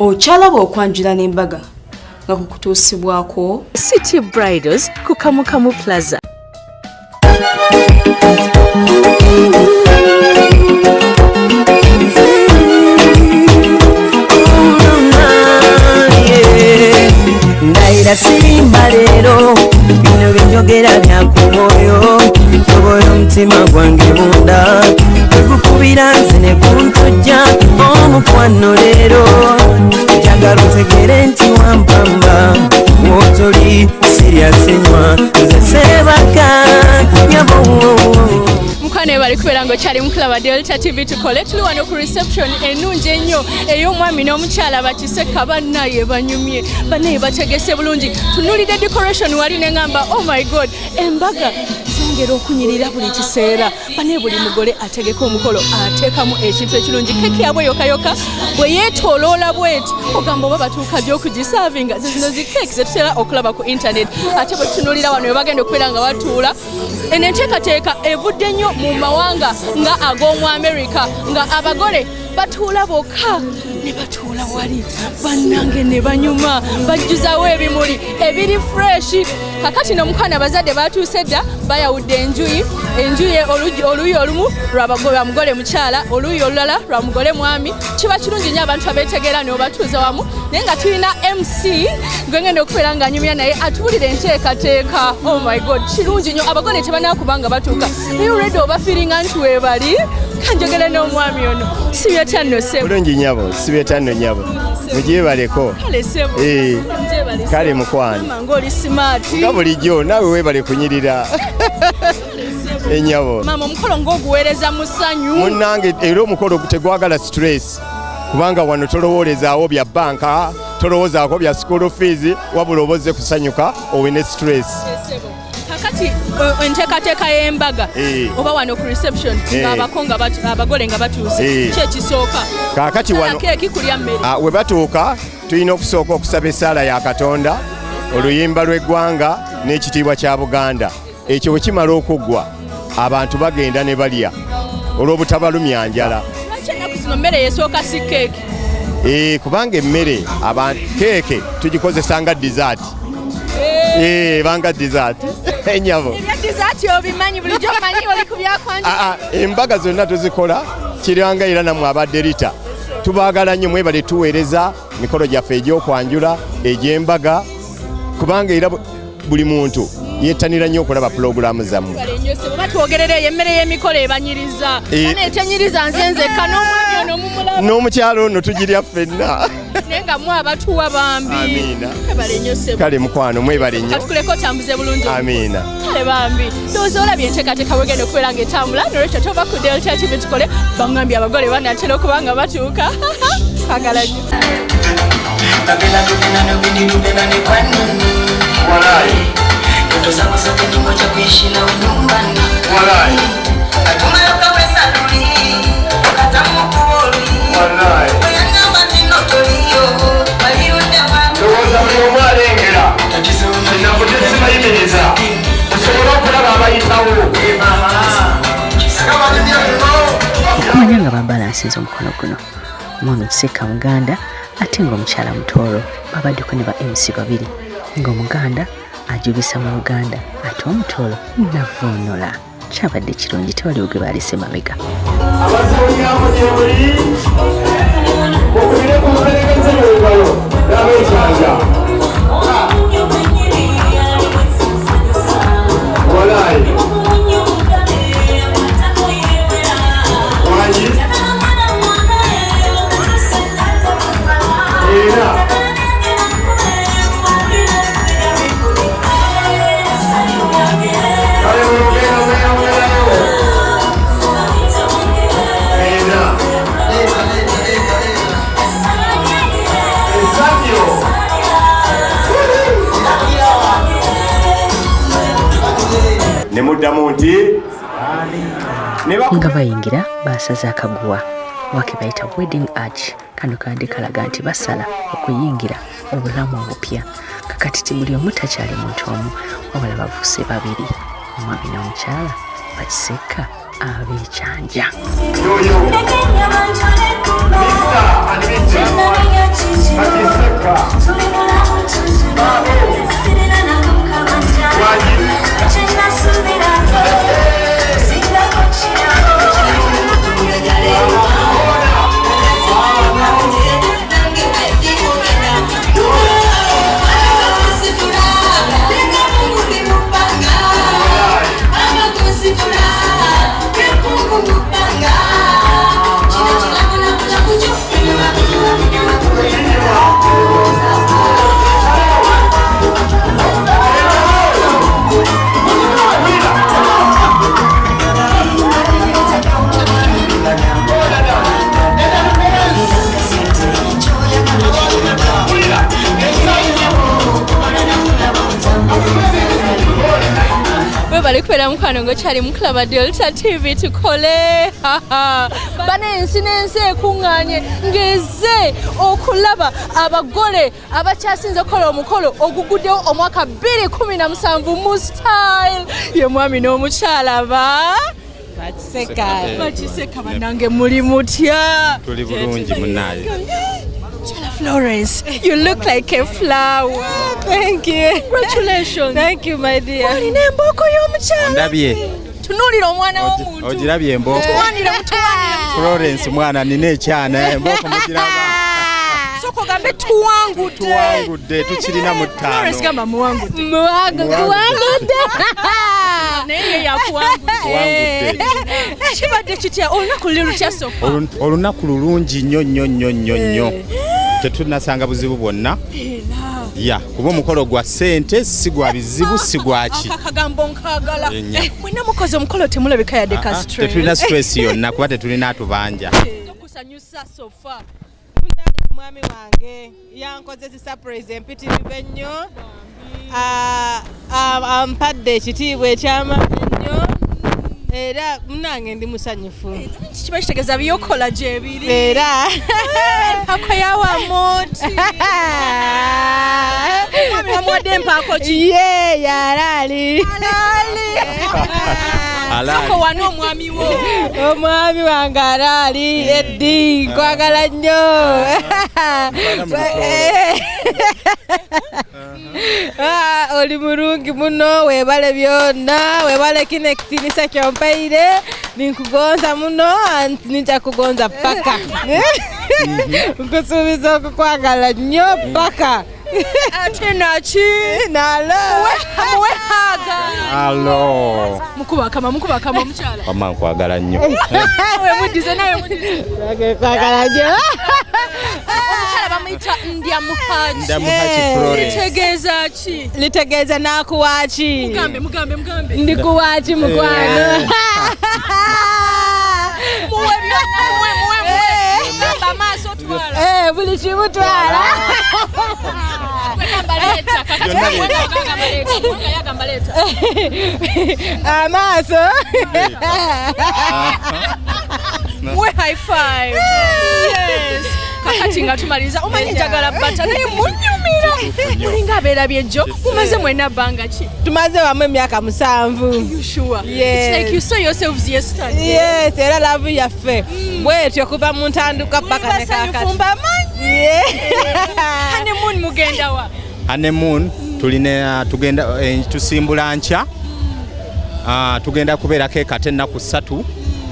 Ochalaba okwanjula n'embaga nga kukutuusibwako City Bridals ku Kamukamu Plaza. Ndaira sirimba leero bino binyogera bya ku mwoyo tobola omutima gwange munda ekukubira nze ne kuntojja omukwano leero njagala otegere nti wampamba wotoli siryasenywa nze sebaka nyabo mukane bali kubera ngo cyali mukulaba Delta TV tukole tuli wano ku reception enungi ennyo ey'omwami n'omukyala bakiseka bannaye banyumye bannaye bategese bulungi tunulide decoration wali nengamba oh my god embaga zongera okunyirira buli kiseera bannaye buli mugole ategeka omukolo ateekamu ekintu ekirungi keki yabwe yokayoka bwe yeetooloola bweti ogamba oba batuuka gy'okugisavinga zino zi keki zetutera okulaba ku internet ate bwe tutunulira wano we bagenda okubeera nga batuula eno enteekateeka evudde nnyo mu mawanga nga ag'omu America nga abagole batuula bokka ne batuula wali bannange ne banyuma bajjuzawo ebimuli ebiri fresh kakati n'omukwana abazadde batuuse dda bayawudde enjuyi oluyi olumu lwa mugole mukyala oluyi olulala lwa mugole mwami kiba kirungi nnyo abantu abeetegeera ne obatuuza wamu naye nga tulina MC gwengenda okubeera nga anyumya naye atuwulira enteekateeka oh my god kirungi nnyo abagole tebanakubanga batuuka naye olwedde oba firinga nti weebali kanjogere n'omwami ono sibyetanno sebo bulungi nyabo sibyetanno nyabo mugyebaleko kale mukwano ng'oli smart nga bulijjo naawe weebale kunyirira enyabo mama omukolo ng'oguweereza mu ssanyu munnange era omukolo tegwagala stress kubanga wano tolowoolezaawo bya banka tolowoozaako bya school fees wabula obozze kusanyuka owine stress kakati enteekateeka y'embaga oba wano ku reception ng'abako abagole nga batuuse kyekisooka kakati wano keeki kulya mmere we batuuka tulina okusooka okusaba essaala ya Katonda oluyimba lw'eggwanga n'ekitiibwa kya Buganda ekyo bwe kimala okuggwa abantu bagenda ne balya olw'obutabalumya njala ennaku zino mmere yesooka si keeki kubanga emmere keeke tugikozesa nga dessert banga dessert enyabo dessert obimanyi bulijjo omanyi oli ku byakwanja embaga zonna tuzikola kiranga era namwe abadde Rita tubaagala nnyo mwebale tuweereza mikolo gyaffe egy'okwanjula egy'embaga kubanga era buli muntu yettanira nnyo okulaba pulogulaamu zammwe batwogerera eyo emmere y'emikolo ebanyiriza etenyiriza nze nzekka n'omwami ono mumulaba n'omukyalo ono tugirya ffenna naye nga mwe abatuwa bambi amiina mwebale nnyo ssebo kale mukwano mwebale nnyo katuleko otambuze bulungi amiina kale bambi ndowooza olabye enteekateeka bwegenda okubeera nga etambula nolwekyo tova ku Delta TV tukole bangambye abagole banatera okuba nga batuuka kwagala nnyo ndoto zangu zote ni moja, kuishi na nyumbani. Walai. Atumayo kawe saluni, wakatamu kuoli. Walai. Wayanga matino tolio, waliunde wangu. Ndoza mliomwale ngela. Tatizo mimi. Ninapotezi maimeniza. Usobora kulaba abayitawo. Kama ndia lino. Amanyanga babalansiza omukono guno. Mwami Kiseka Muganda ate ng'omukyala Mutooro babaddeko ne ba MC babiri ng'Omuganda ajubisa mu Uganda ate Omutoolo navoonola kyabadde kirungi tewaliwo gwe baalese mabega nga bayingira basaza akaguwa wake bayita wedding arch kano kadde kalaga nti basala okuyingira obulamu obupya kakati tibuli omu takyali muntu omu wabula bavuuse babiri omwami n'omukyala bakiseka abeekyanja bali kubeera mukwano ng'okyali mu Club Delta TV tukole bana ensi n'ensi ekuŋŋaanye ng'ezze okulaba abagole abakyasinze okukola omukolo oguguddewo omwaka 2017 mu style ye mwami n'omukyala Bakiseka bannange muli mutya? Tuli bulungi munnaye. Florence, you look like a flower. Thank you. Congratulations. Thank you, my dear. Olina embooko y'omukyala. Ndabye. Tunuulira omwana w'omuntu. Ogirabye embooko. Mutuwanire. Florence mwana nina ekyana embooko mugiraba. Soko gambe tuwangudde. Tukirina mu ttaano. Florence gamba muwangudde. Naye yakuwangudde. Kibadde kitya olunaku luli lutya Sofa? Olunaku lulungi nnyo. Tetunasanga buzibu bwonna. Ya kuba omukolo gwa ssente si gwa bizibu si gwaki. Akagambo nkagala. Mwena mukozi omukolo temulabika yadde ka stress. Tetulina stress yonna kuba tetulina atubanja. Tokusanyusa Sofa. Mwami wange yankoze surprise empitirivu ennyo. Ampadde ekitiibwa eky'amaanyi ennyo. Era munange ndi musanyufu. Kiba kitegeeza byokola gyebiri. Era empako yawa moti. Mwami wamuwadde empako ki? Ye yalaali. Soko wano omwami wo. Omwami wange alaali Eddi nkwagala nnyo. Oli mulungi muno weebale byonna weebale kino ekitinisa kyompaire ninkugonza muno ninja kugonza paka. Nkusuubiza okukwagala nnyo paka. Ate naki? Nalo. Muwehaga. Alo. Mukuba kama omukyala. Mama nkwagala nnyo. Nawe muddize. Kwagala nnyo. Omukyala bamuyita Ndya Muhaji. Florence. Litegeeza ki? Litegeeza nakuwaaki. Mugambe. Ndi kuwaaki mukwano. Muwe byonna muwe. Namba maaso twala. Buli kimu twala. Amaaso. Muwe high five. Yes. Kakati nga tumaliza omanyi njagala bata naye munyumira. Mulinga abeerabye jjo mumaze mwena bbanga ki? Tumaze wamu emyaka 7. You sure? Yes. It's like you saw yourselves yesterday. Yes, era laavu yaffe bwetyo kuva mu ntanduka paka ne kakati. Honeymoon mugenda wa? Honeymoon tugenda tusimbula nkya. Tugenda kubeerako ekate ennaku 3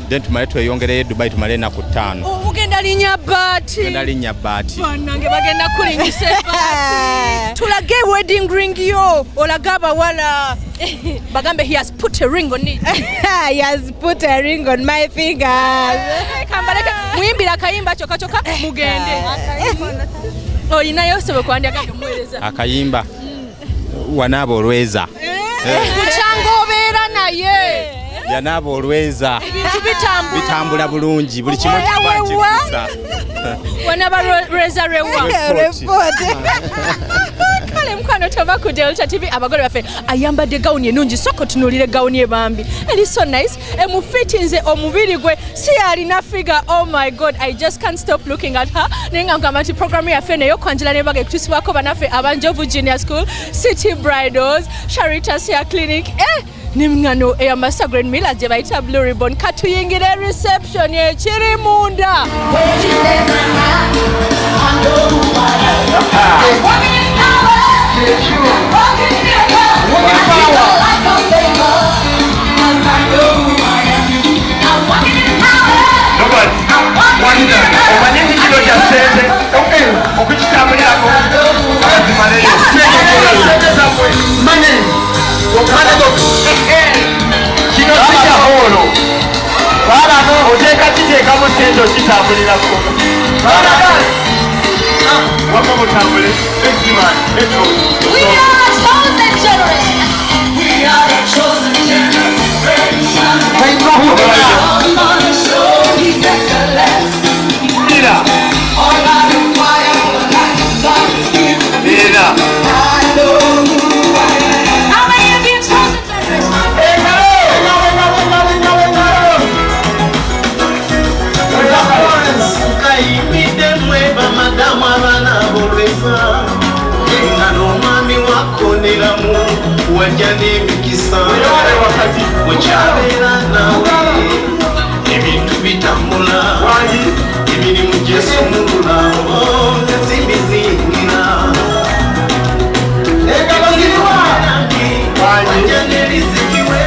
then tumale tweyongereyo Dubai tumale ennaku 5. Mugenda linnya Baati. Tugenda linnya Baati. Bannange bagenda kulinyisa Baati. Tulage wedding ring yo olaga abawala. Bagambe he has put a ring on it. He has put a ring on my fingers. Kambaleke muyimbira akayimba kyokka mugende. Oyinayo sobe kwandika muweereza. Akayimba wanaaba olweza. Kukyanga obeera naye. Yanaaba olweza. Ebintu bitambula bulungi buli kimu kibakikusa. Wanaaba lweza lwewa. Kale mukwano tova ku Delta TV abagole baffe ayambadde gawuni ennungi soko tunuulire gawuni ebambi eri so nice emufitinze omubiri gwe si alina figure. Oh my god, I just can't stop looking at her. Nenga ngamba nti programu yaffe neyo kwanjula nebaga ekutusibwako banaffe abanjovu junior school City Bridals Charitas Hair Clinic n'engano ey'amasa Grand Millers gye bayita Blue Ribbon. Katuyingire reception ekiri munda. Kino kijja holo balano oteekatiteeka mu ttendo kitambulirako wama mutambule We are chosen generation. We are the chosen generation. I'm gonna show His excellence. All I require for life, God is given me. I know who I am. How many of you chosen generation? weza engano omwami wakoneramu wajja n'emikisa bwekyabeera nawe ebintu bitambula emirimu gyesumulula tesibizingira engalo ziriwa wajja n'erizikiwe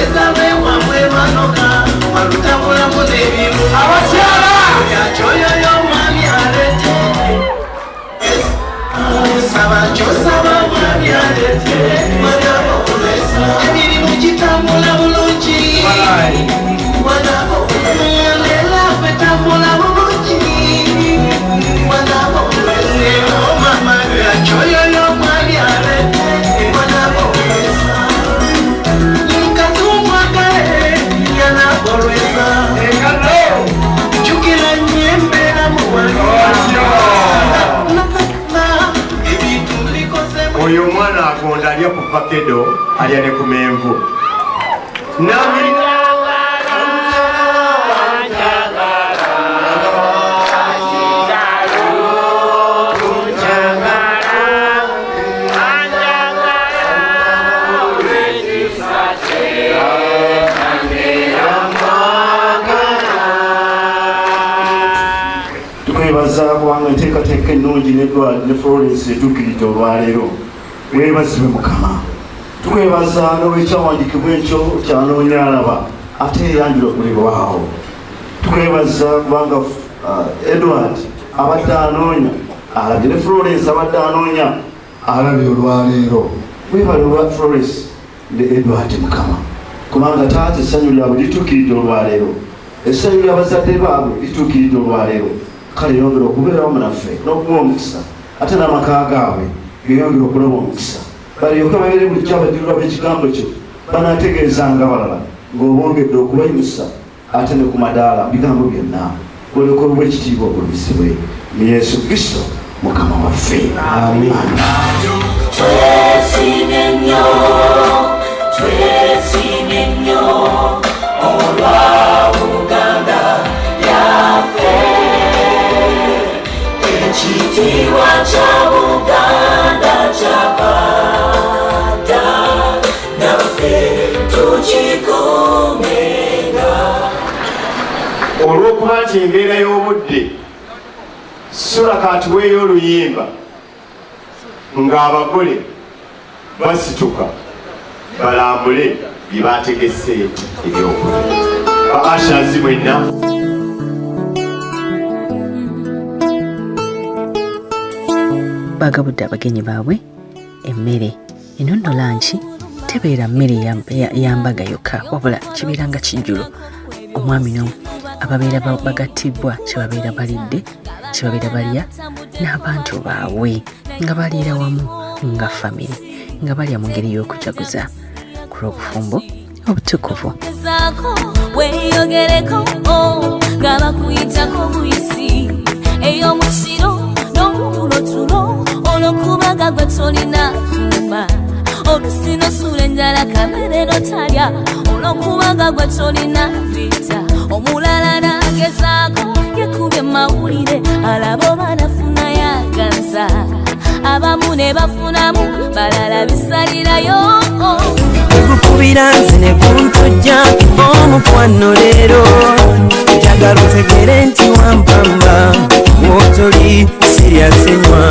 ezabe wamwe banoka walutambulamu n'ebimu abakyala yakyoyo y'omwami alete saba kyosaba mwami alete emirimu gitambula bulungi lela fetambula bulungi mama yakyoyo y'omwami alete mukazi w'omwagale yanagolweza jukira nyembera oyo omwana agonda alya ku vakedo alya ne ku menvu tukwebaza kubanga enteekateeka ennungi ne Florence etuukiridde olwaleero weebazibwe Mukama tukwebaza n'olwekyawandiikibwa ekyo kyanoonya alaba ate eyanjula okulibwawo tukwebaza kubanga Edward abadde anoonya alabye ne Florence abadde anoonya alabye olwaleero webale olwa Florence ne Edward Mukama kubanga taata essanyu lyabwe lituukiridde olwaleero essanyu ly'abazadde baabwe lituukiridde olwaleero kale yongera okubeerawo munaffe n'okuwa omukisa ate n'amaka gaabwe geyongera okulaba omukisa balyoke babeere bulijjo abajulirwa b'ekigambo kyo banaategeezanga balala ng'obongedde okubayimusa ate ne ku madaala bigambo byonna olyokolwa ekitiibwa ogulumizibwe mu Yesu Kristo Mukama waffe amiina. Twesiime nnyo olwa Buganda yaffe ekitiibwa kya Buganda kyabadda naffe tukikuumenga. olw'okuba nti embeera y'obudde sula katuweeyo oluyimba ng'abagole basituka balambule bye baategese ebyokulya ba ashazi mwenna. Bagabudde abagenyi baabwe emmere eno nno lanki tebeera mmere ya mbaga yokka wabula kibeera nga kijjulo omwami no ababeera bagattibwa kyebabeera balidde kyebabeera balya n'abantu baabwe nga baliira wamu nga famire nga balya mu ngeri y'okujaguza ku lw'obufumbo obutukuvu weeyogereko nga bakuyitako buyisi ey'omukiro n'omulotulo olw'okubaga gwe tolina kumba olusinosula enjala kamerero talya olw'okubaga gwe tolina vita omulala nagezaako yekubye mawulire alabo banafuna yaganza abamu ne bafunamu balala bisalirayo ekukubira nze ne kuntujja omukwano leero njagala otegere nti wampamba wotoli siryasenywa